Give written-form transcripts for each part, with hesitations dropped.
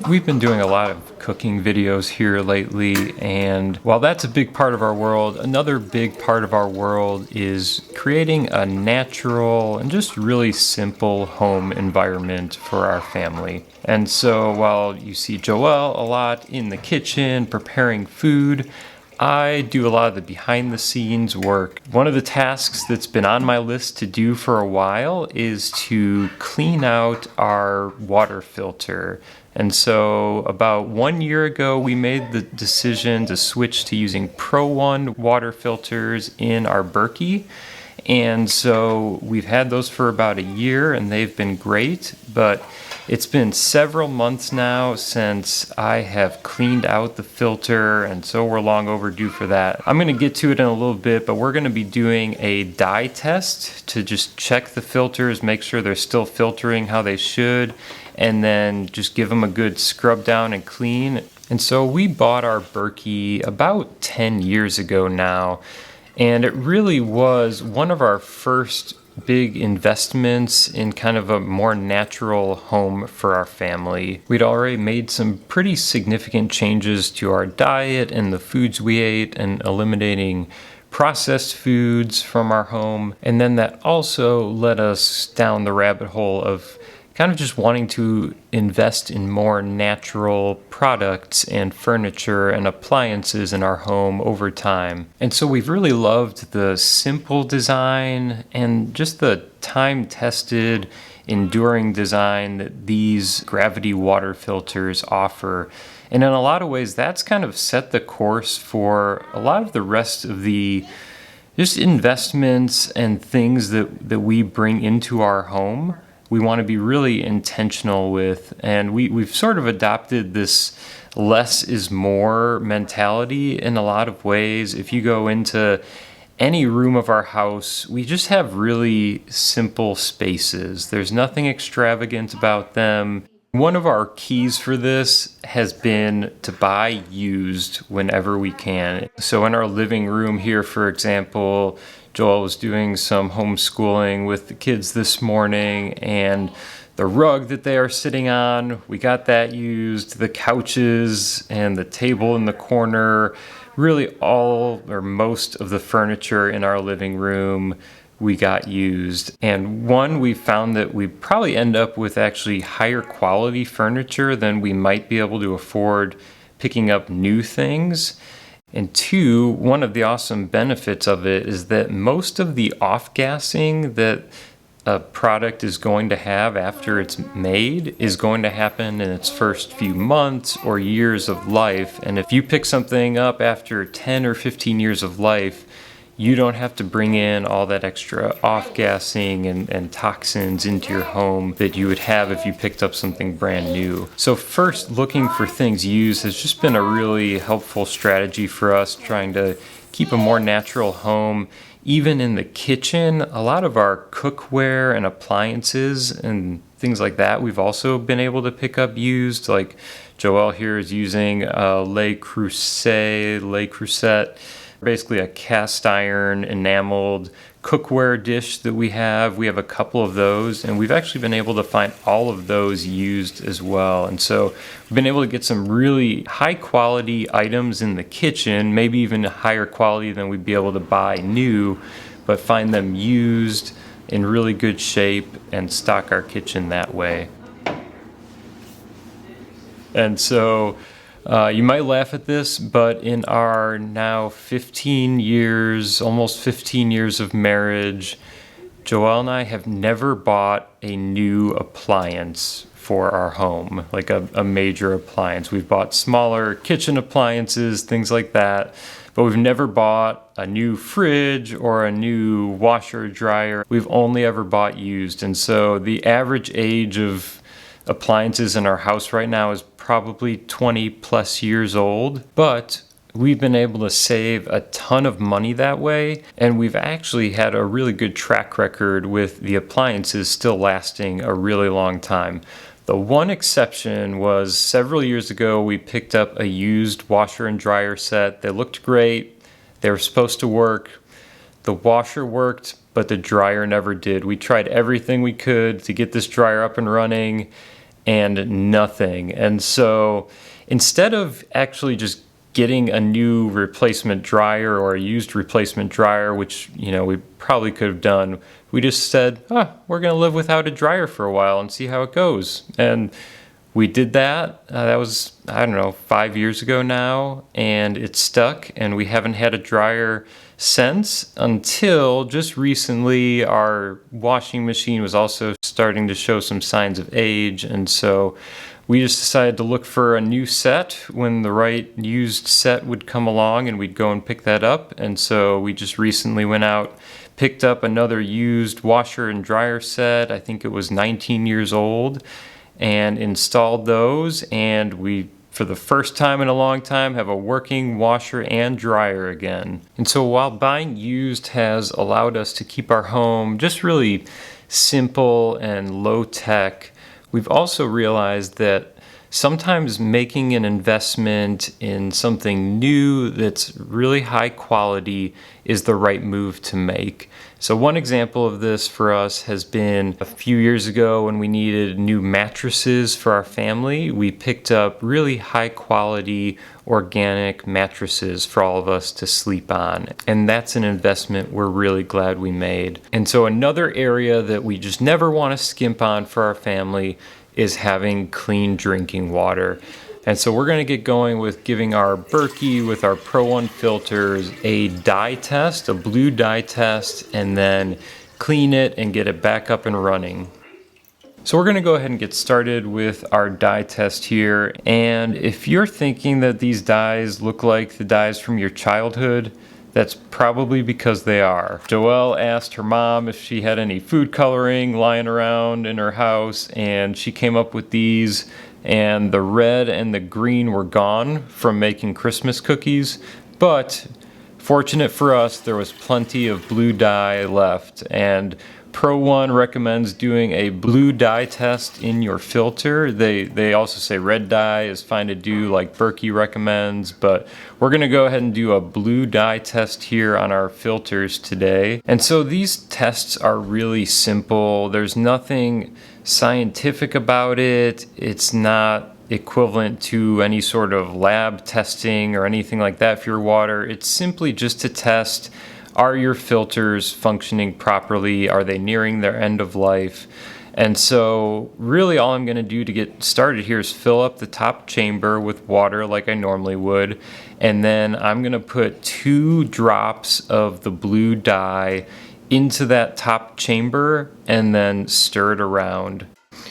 We've been doing a lot of cooking videos here lately, and while that's a big part of our world, another big part of our world is creating a natural and just really simple home environment for our family. And so while you see Joelle a lot in the kitchen preparing food, I do a lot of the behind the scenes work. One of the tasks that's been on my list to do for a while is to clean out our water filter. And so about 1 year ago, we made the decision to switch to using ProOne water filters in our Berkey. And so we've had those for about a year and they've been great, but it's been several months now since I have cleaned out the filter, and so we're long overdue for that. I'm going to get to it in a little bit, but we're going to be doing a dye test to just check the filters, make sure they're still filtering how they should, and then just give them a good scrub down and clean. And so we bought our Berkey about 10 years ago now, and it really was one of our first big investments in kind of a more natural home for our family. We'd already made some pretty significant changes to our diet and the foods we ate, and eliminating processed foods from our home. And then that also led us down the rabbit hole of kind of just wanting to invest in more natural products and furniture and appliances in our home over time. And so we've really loved the simple design and just the time-tested, enduring design that these gravity water filters offer. And in a lot of ways, that's kind of set the course for a lot of the rest of the just investments and things that we bring into our home. We want to be really intentional with, and we've sort of adopted this less is more mentality in a lot of ways. If you go into any room of our house, we just have really simple spaces. There's nothing extravagant about them. One of our keys for this has been to buy used whenever we can. So in our living room here, for example, Joel was doing some homeschooling with the kids this morning, and the rug that they are sitting on, we got that used. The couches and the table in the corner, really all or most of the furniture in our living room, we got used. And one, we found that we probably end up with actually higher quality furniture than we might be able to afford picking up new things. And two, one of the awesome benefits of it is that most of the off-gassing that a product is going to have after it's made is going to happen in its first few months or years of life. And if you pick something up after 10 or 15 years of life, you don't have to bring in all that extra off-gassing and toxins into your home that you would have if you picked up something brand new. So first, looking for things used has just been a really helpful strategy for us, trying to keep a more natural home. Even in the kitchen, a lot of our cookware and appliances and things like that, we've also been able to pick up used. Like Joelle here is using Le Creuset, basically a cast iron enameled cookware dish that we have. We have a couple of those, and we've actually been able to find all of those used as well. And so we've been able to get some really high quality items in the kitchen, maybe even higher quality than we'd be able to buy new, but find them used in really good shape and stock our kitchen that way. And so you might laugh at this, but in our now 15 years, almost 15 years of marriage, Joelle and I have never bought a new appliance for our home, like a major appliance. We've bought smaller kitchen appliances, things like that, but we've never bought a new fridge or a new washer or dryer. We've only ever bought used. And so the average age of appliances in our house right now is probably 20 plus years old, but we've been able to save a ton of money that way, and we've actually had a really good track record with the appliances still lasting a really long time. The one exception was several years ago we picked up a used washer and dryer set. They looked great, they were supposed to work. The washer worked, but the dryer never did. We tried everything we could to get this dryer up and running, and nothing. And so instead of actually just getting a new replacement dryer or a used replacement dryer, which, we probably could have done, we just said, we're going to live without a dryer for a while and see how it goes. And we did that. That was, 5 years ago now, and it stuck, and we haven't had a dryer since, until just recently our washing machine was also starting to show some signs of age, and so we just decided to look for a new set when the right used set would come along, and we'd go and pick that up. And so we just recently went out, picked up another used washer and dryer set. I think it was 19 years old, and installed those. And we, for the first time in a long time, have a working washer and dryer again. And so while buying used has allowed us to keep our home just really simple and low tech, we've also realized that sometimes making an investment in something new that's really high quality is the right move to make. So one example of this for us has been a few years ago when we needed new mattresses for our family. We picked up really high quality organic mattresses for all of us to sleep on. And that's an investment we're really glad we made. And so another area that we just never want to skimp on for our family is having clean drinking water. And so we're going to get going with giving our Berkey with our ProOne filters a dye test, a blue dye test, and then clean it and get it back up and running. So we're going to go ahead and get started with our dye test here. And if you're thinking that these dyes look like the dyes from your childhood, that's probably because they are. Joelle asked her mom if she had any food coloring lying around in her house, and she came up with these, and the red and the green were gone from making Christmas cookies, but fortunate for us, there was plenty of blue dye left, and ProOne recommends doing a blue dye test in your filter. They also say red dye is fine to do, like Berkey recommends, but we're going to go ahead and do a blue dye test here on our filters today. And so these tests are really simple. There's nothing scientific about it. It's not equivalent to any sort of lab testing or anything like that for your water. It's simply just to test, are your filters functioning properly? Are they nearing their end of life? And so really all I'm going to do to get started here is fill up the top chamber with water like I normally would. And then I'm going to put 2 drops of the blue dye into that top chamber and then stir it around.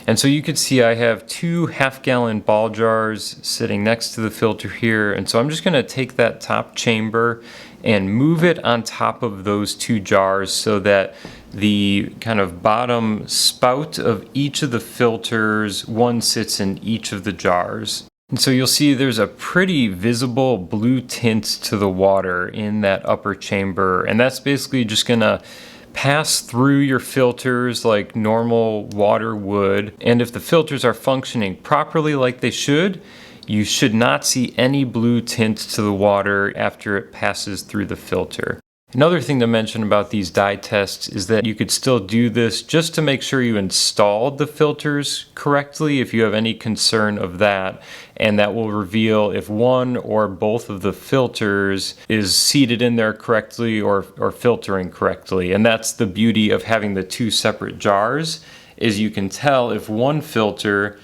And so you can see I have 2 half-gallon ball jars sitting next to the filter here. And so I'm just going to take that top chamber and move it on top of those 2 jars so that the kind of bottom spout of each of the filters, one sits in each of the jars. And so you'll see there's a pretty visible blue tint to the water in that upper chamber. And that's basically just going to pass through your filters like normal water would. And if the filters are functioning properly like they should, you should not see any blue tint to the water after it passes through the filter. Another thing to mention about these dye tests is that you could still do this just to make sure you installed the filters correctly if you have any concern of that, and that will reveal if one or both of the filters is seated in there correctly or filtering correctly. And that's the beauty of having the 2 separate jars, is you can tell if one filter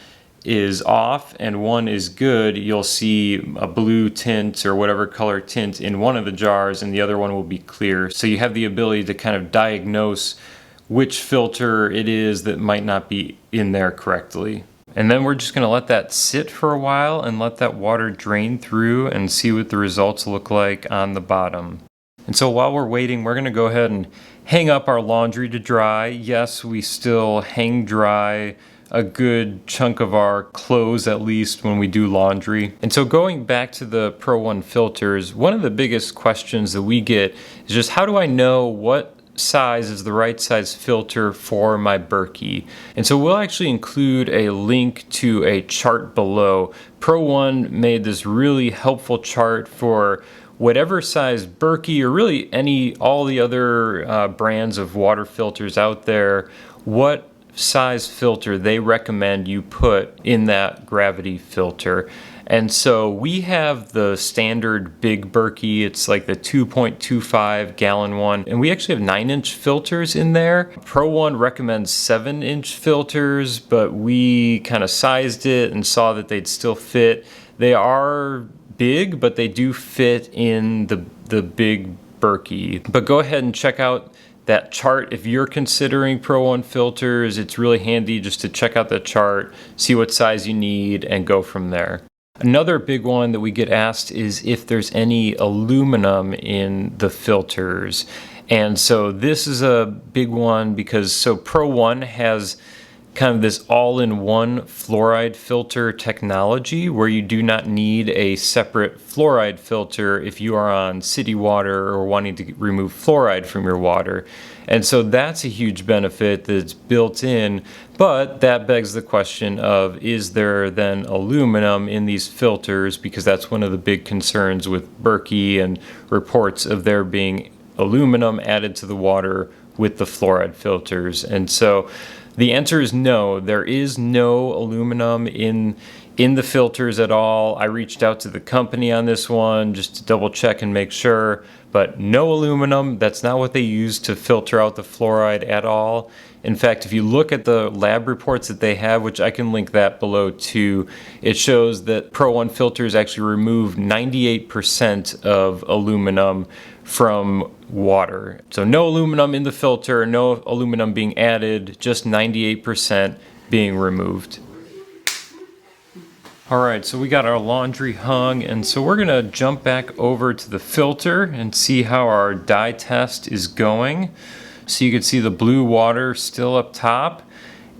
is off and one is good. You'll see a blue tint or whatever color tint in one of the jars and the other one will be clear. So you have the ability to kind of diagnose which filter it is that might not be in there correctly. And then we're just going to let that sit for a while and let that water drain through and see what the results look like on the bottom. And so while we're waiting, we're going to go ahead and hang up our laundry to dry. Yes, we still hang dry a good chunk of our clothes, at least when we do laundry. And so going back to the ProOne filters, one of the biggest questions that we get is just how do I know what size is the right size filter for my Berkey? And so we'll actually include a link to a chart below. ProOne made this really helpful chart for whatever size Berkey or really all the other brands of water filters out there, what size filter they recommend you put in that gravity filter. And so we have the standard big Berkey. It's like the 2.25 gallon one. And we actually have 9-inch filters in there. ProOne recommends 7-inch filters, but we kind of sized it and saw that they'd still fit. They are big, but they do fit in the big Berkey. But go ahead and check out that chart. If you're considering ProOne filters, it's really handy just to check out the chart, see what size you need, and go from there. Another big one that we get asked is if there's any aluminum in the filters. And so this is a big one because ProOne has kind of this all-in-one fluoride filter technology where you do not need a separate fluoride filter if you are on city water or wanting to remove fluoride from your water. And so that's a huge benefit that's built in, but that begs the question of, is there then aluminum in these filters? Because that's one of the big concerns with Berkey and reports of there being aluminum added to the water with the fluoride filters. And so the answer is no. There is no aluminum in the filters at all. I reached out to the company on this one just to double check and make sure, but no aluminum. That's not what they use to filter out the fluoride at all. In fact, if you look at the lab reports that they have, which I can link that below too, it shows that ProOne filters actually remove 98% of aluminum from water. So no aluminum in the filter, no aluminum being added, just 98% being removed. All right, so we got our laundry hung, and so we're gonna jump back over to the filter and see how our dye test is going. So you can see the blue water still up top,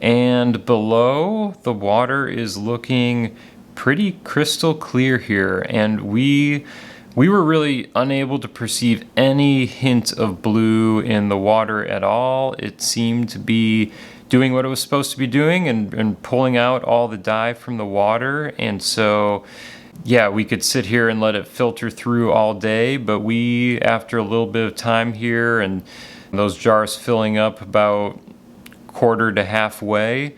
and below the water is looking pretty crystal clear here, and we were really unable to perceive any hint of blue in the water at all. It seemed to be doing what it was supposed to be doing and pulling out all the dye from the water. And so, yeah, we could sit here and let it filter through all day, but we, after a little bit of time here and those jars filling up about quarter to halfway,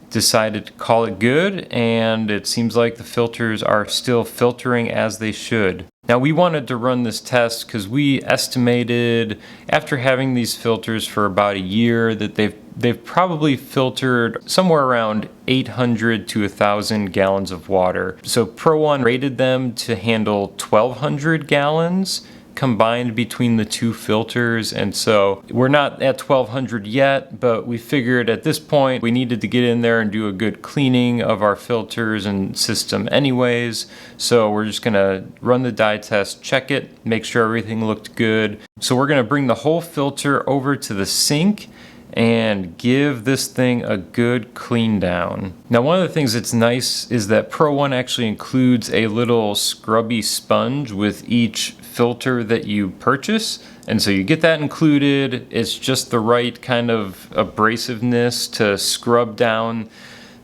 decided to call it good, and it seems like the filters are still filtering as they should. Now we wanted to run this test because we estimated after having these filters for about a year that they've probably filtered somewhere around 800 to 1,000 gallons of water. So ProOne rated them to handle 1,200 gallons combined between the two filters, and so we're not at 1,200 yet, but we figured at this point we needed to get in there and do a good cleaning of our filters and system anyways. So we're just gonna run the dye test, check it, make sure everything looked good. So we're gonna bring the whole filter over to the sink and give this thing a good clean down. Now, one of the things that's nice is that ProOne actually includes a little scrubby sponge with each filter that you purchase, and so you get that included. It's just the right kind of abrasiveness to scrub down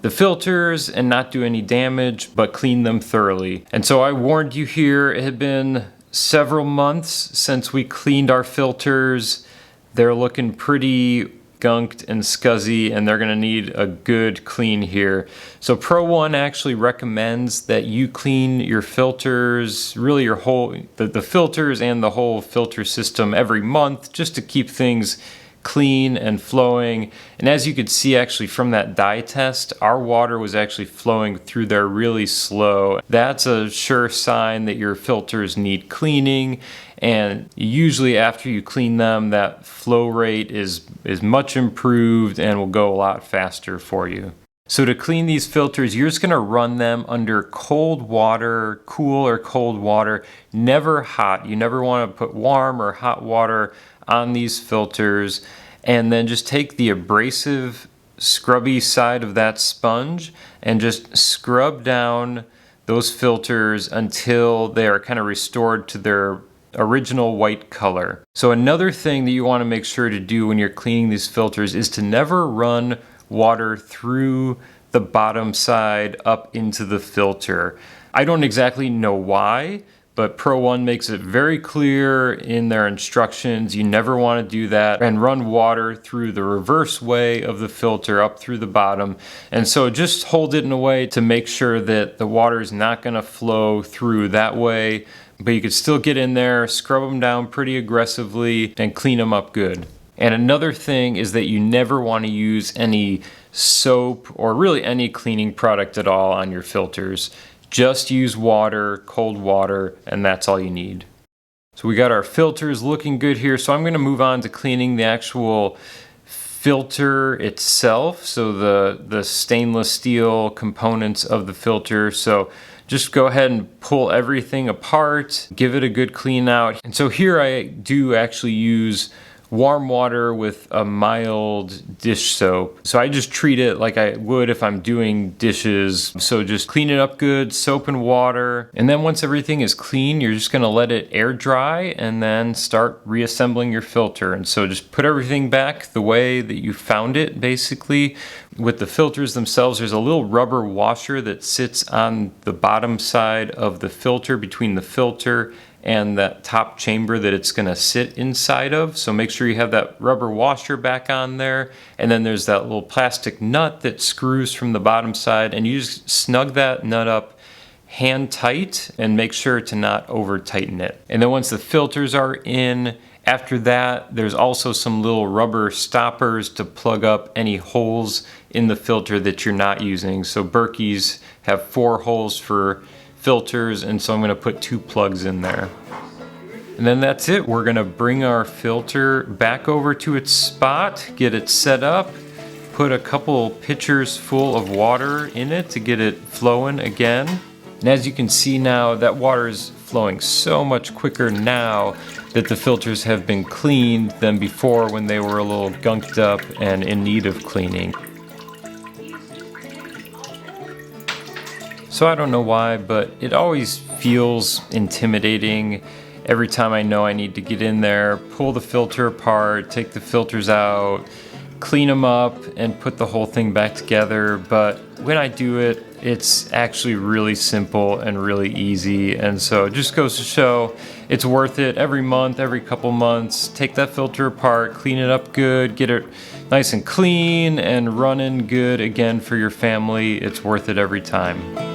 the filters and not do any damage, but clean them thoroughly. And so I warned you here, it had been several months since we cleaned our filters. They're looking pretty gunked and scuzzy, and they're gonna need a good clean here. So ProOne actually recommends that you clean your filters, really your whole, the filters and the whole filter system every month, just to keep things clean and flowing. And as you could see actually from that dye test, our water was actually flowing through there really slow. That's a sure sign that your filters need cleaning, and usually after you clean them, that flow rate is much improved and will go a lot faster for you. So to clean these filters, you're just gonna run them under cold water, cool or cold water, never hot. You never wanna put warm or hot water on these filters, and then just take the abrasive scrubby side of that sponge and just scrub down those filters until they are kind of restored to their original white color. So another thing that you want to make sure to do when you're cleaning these filters is to never run water through the bottom side up into the filter. I don't exactly know why, But ProOne makes it very clear in their instructions. You never want to do that and run water through the reverse way of the filter up through the bottom. And so just hold it in a way to make sure that the water is not going to flow through that way. But you could still get in there, scrub them down pretty aggressively, and clean them up good. And another thing is that you never want to use any soap or really any cleaning product at all on your filters. Just use water, cold water, and that's all you need. So we got our filters looking good here. So I'm going to move on to cleaning the actual filter itself. So the stainless steel components of the filter. So just go ahead and pull everything apart, give it a good clean out. And so here I do actually use warm water with a mild dish soap. So I just treat it like I would if I'm doing dishes. So just clean it up good, soap and water. And then once everything is clean, you're just gonna let it air dry and then start reassembling your filter. And so just put everything back the way that you found it, basically. With the filters themselves, there's a little rubber washer that sits on the bottom side of the filter between the filter and that top chamber that it's going to sit inside of. So make sure you have that rubber washer back on there. And then there's that little plastic nut that screws from the bottom side, and you just snug that nut up hand tight and make sure to not over tighten it. And then once the filters are in, after that, there's also some little rubber stoppers to plug up any holes in the filter that you're not using. So Berkey's have 4 holes for filters, and so I'm going to put 2 plugs in there. And then that's it. We're going to bring our filter back over to its spot, get it set up, put a couple pitchers full of water in it to get it flowing again. And as you can see now, that water is flowing so much quicker now that the filters have been cleaned than before when they were a little gunked up and in need of cleaning. So I don't know why, but it always feels intimidating every time I know I need to get in there, pull the filter apart, take the filters out, clean them up, and put the whole thing back together. But when I do it, it's actually really simple and really easy. And so it just goes to show it's worth it. Every month, every couple months, take that filter apart, clean it up good, get it nice and clean and running good again for your family. It's worth it every time.